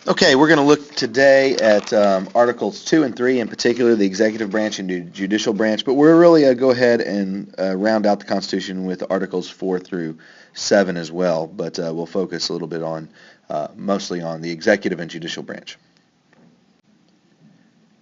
Okay, we're going to look today at Articles 2 and 3, in particular the executive branch and the judicial branch, but we're really go ahead and round out the Constitution with Articles 4 through 7 as well, but we'll focus a little bit on mostly on the executive and judicial branch.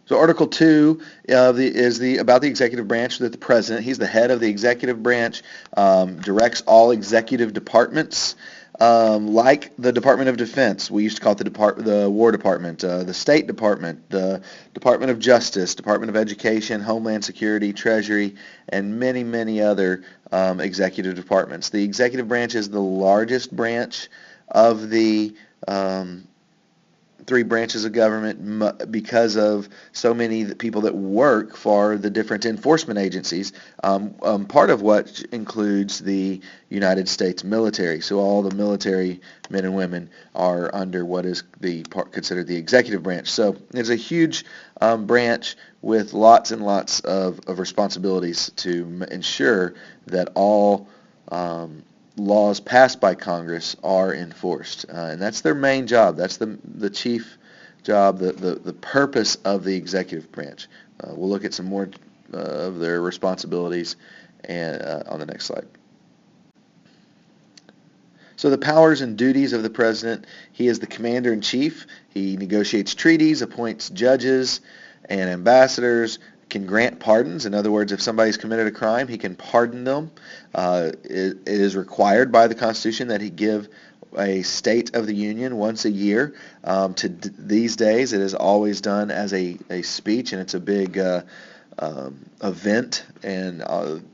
So Article 2 is about the executive branch, that the president, he's the head of the executive branch, directs all executive departments, like the Department of Defense. We used to call it the War Department, the State Department, the Department of Justice, Department of Education, Homeland Security, Treasury, and many, many other executive departments. The executive branch is the largest branch of the three branches of government because of so many people that work for the different enforcement agencies, part of what includes the United States military. So all the military men and women are under what is considered the executive branch. So it's a huge branch with lots and lots of responsibilities to ensure that all laws passed by Congress are enforced, and that's their main job. That's the chief job, the purpose of the executive branch. We'll look at some more of their responsibilities and on the next slide. So the powers and duties of the president: he is the commander-in-chief. He negotiates treaties, appoints judges and ambassadors, can grant pardons. In other words, if somebody's committed a crime, he can pardon them. It is required by the Constitution that he give a State of the Union once a year. These days, it is always done as a speech, and it's a big event, and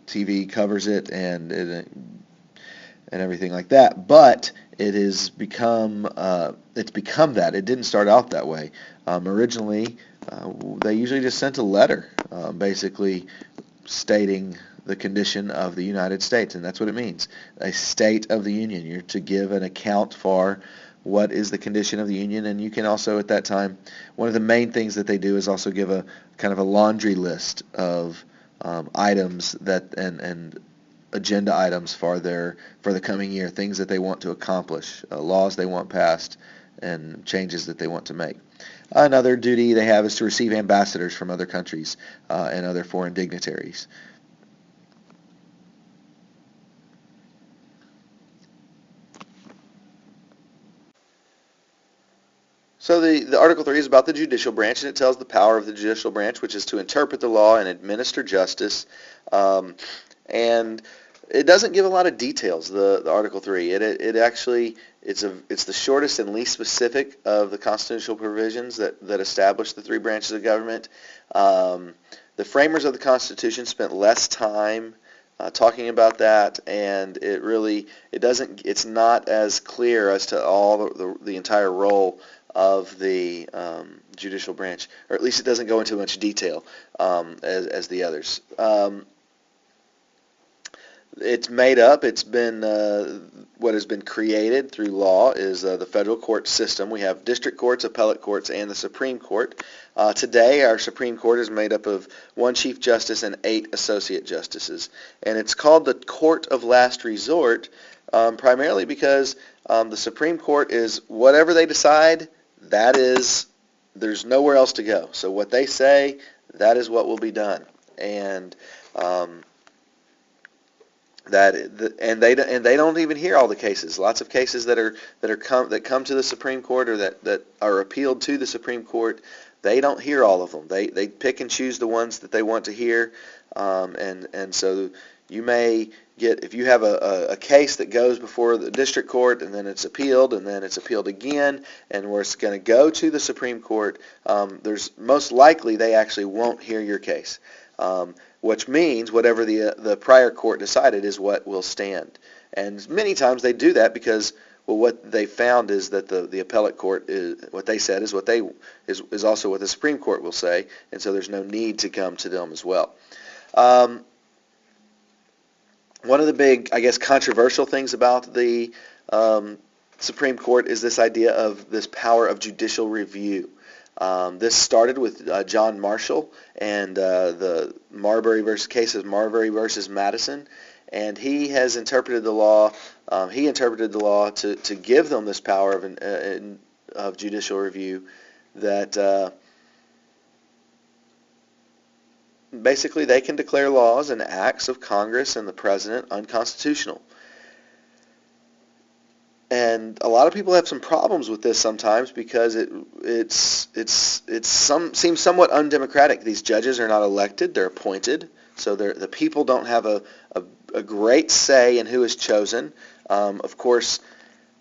TV covers it, and everything like that. But it has become it's become that. It didn't start out that way. Originally, they usually just sent a letter, basically stating the condition of the United States, and that's what it means, a State of the Union. You're to give an account for what is the condition of the Union, and you can also, at that time, one of the main things that they do is also give a kind of a laundry list of items that and agenda items for the coming year, things that they want to accomplish, laws they want passed, and changes that they want to make. Another duty they have is to receive ambassadors from other countries and other foreign dignitaries. So the Article 3 is about the judicial branch, and it tells the power of the judicial branch, which is to interpret the law and administer justice. And it doesn't give a lot of details, the Article 3. It actually, it's the shortest and least specific of the constitutional provisions that establish the three branches of government. The framers of the Constitution spent less time talking about that, and it's not as clear as to all the entire role of the judicial branch, or at least it doesn't go into much detail as the others. It's made up. It's been what has been created through law is the federal court system. We have district courts, appellate courts, and the Supreme Court. Today, our Supreme Court is made up of one Chief Justice and 8 Associate Justices, and it's called the Court of Last Resort, primarily because the Supreme Court is whatever they decide. There's nowhere else to go. So what they say, that is what will be done, and they don't even hear all the cases. Lots of cases that come to the Supreme Court, or that are appealed to the Supreme Court, they don't hear all of them. They pick and choose the ones that they want to hear, and so you may get, if you have a case that goes before the district court and then it's appealed and then it's appealed again, and where it's going to go to the Supreme Court, there's most likely they actually won't hear your case. Which means whatever the prior court decided is what will stand. And many times they do that because, well, what they found is that the appellate court what they said is is also what the Supreme Court will say, and so there's no need to come to them as well. One of the big, I guess, controversial things about the Supreme Court is this idea of this power of judicial review. This started with John Marshall and the case of Marbury versus Madison, and he interpreted the law to give them this power of judicial review that basically they can declare laws and acts of Congress and the President unconstitutional. And a lot of people have some problems with this sometimes because it seems somewhat undemocratic. These judges are not elected; they're appointed, so the people don't have a great say in who is chosen. Of course,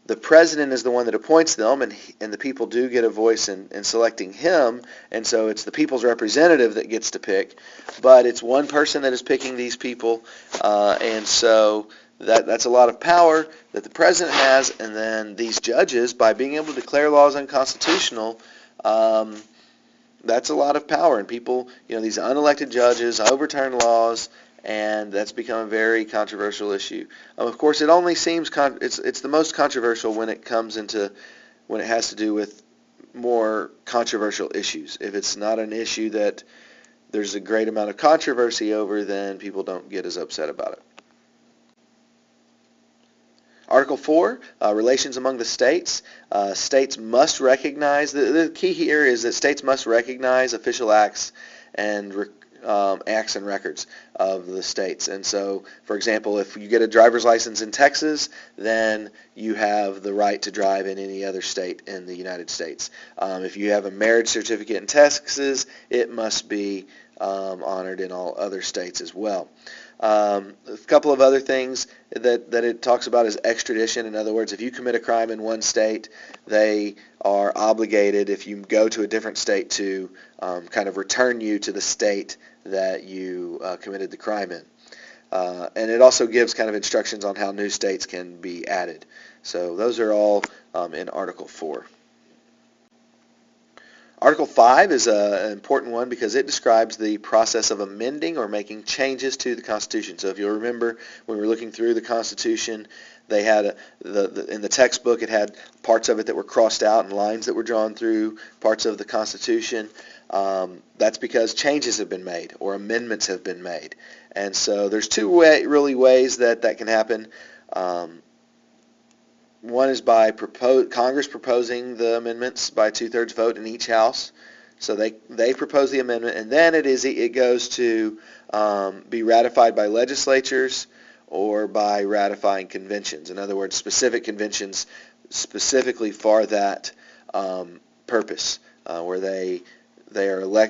the president is the one that appoints them, and the people do get a voice in selecting him, and so it's the people's representative that gets to pick. But it's one person that is picking these people, and so that's a lot of power that the president has, and then these judges, by being able to declare laws unconstitutional, that's a lot of power. And people, these unelected judges overturn laws, and that's become a very controversial issue. Of course, it only seems it's the most controversial when it has to do with more controversial issues. If it's not an issue that there's a great amount of controversy over, then people don't get as upset about it. Article 4, relations among the states. States must recognize, the key here is that states must recognize official acts and records of the states. And so, for example, if you get a driver's license in Texas, then you have the right to drive in any other state in the United States. If you have a marriage certificate in Texas, it must be honored in all other states as well. A couple of other things that it talks about is extradition. In other words, if you commit a crime in one state, they are obligated, if you go to a different state, to kind of return you to the state that you committed the crime in. And it also gives kind of instructions on how new states can be added. So those are all in Article 4. Article 5 is an important one because it describes the process of amending or making changes to the Constitution. So if you'll remember, when we were looking through the Constitution, they had in the textbook, it had parts of it that were crossed out and lines that were drawn through parts of the Constitution. That's because changes have been made or amendments have been made. And so there's two ways that can happen. One is by Congress proposing the amendments by 2/3 vote in each house. So they propose the amendment, and then it goes to be ratified by legislatures or by ratifying conventions. In other words, specific conventions specifically for that purpose, where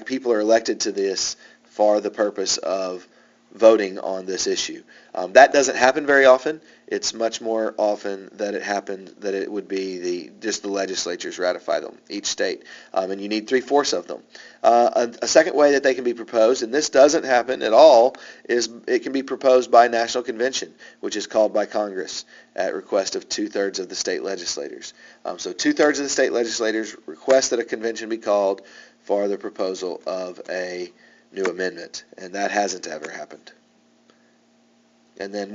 people are elected to this for the purpose of voting on this issue. That doesn't happen very often. It's much more often that it would be just the legislatures ratify them, each state, and you need 3/4 of them. A second way that they can be proposed, and this doesn't happen at all, is it can be proposed by National Convention, which is called by Congress at request of 2/3 of the state legislators. So 2/3 of the state legislators request that a convention be called for the proposal of a new amendment, and that hasn't ever happened. And then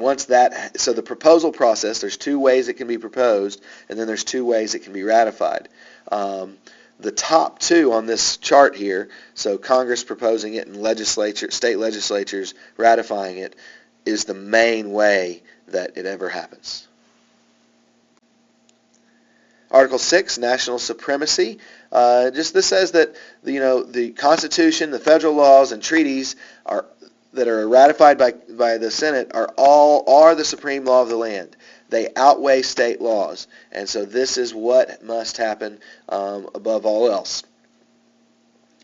so the proposal process, there's two ways it can be proposed, and then there's two ways it can be ratified. The top two on this chart here, so Congress proposing it and state legislatures ratifying it, is the main way that it ever happens. Article 6, national supremacy. This says that the Constitution, the federal laws, and treaties that are ratified by the Senate are the supreme law of the land. They outweigh state laws, and so this is what must happen above all else.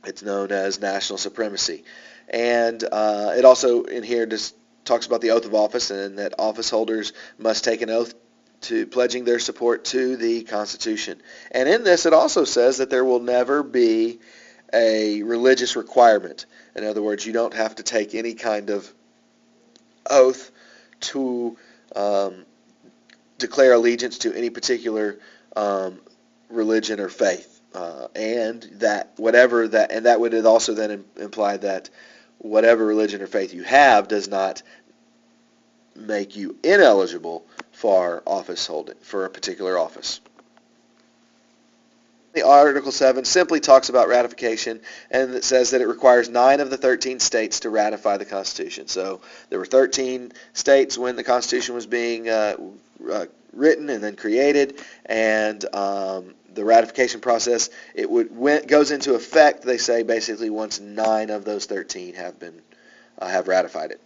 It's known as national supremacy, and it also in here just talks about the oath of office and that office holders must take an oath to pledging their support to the Constitution. And in this, it also says that there will never be a religious requirement. In other words, you don't have to take any kind of oath to declare allegiance to any particular religion or faith, and that would also then imply that whatever religion or faith you have does not make you ineligible for office holding for a particular office. Article 7 simply talks about ratification, and it says that it requires 9 of the 13 states to ratify the Constitution. So there were 13 states when the Constitution was being written and then created, and the ratification process, goes into effect, they say, basically once 9 of those 13 have ratified it.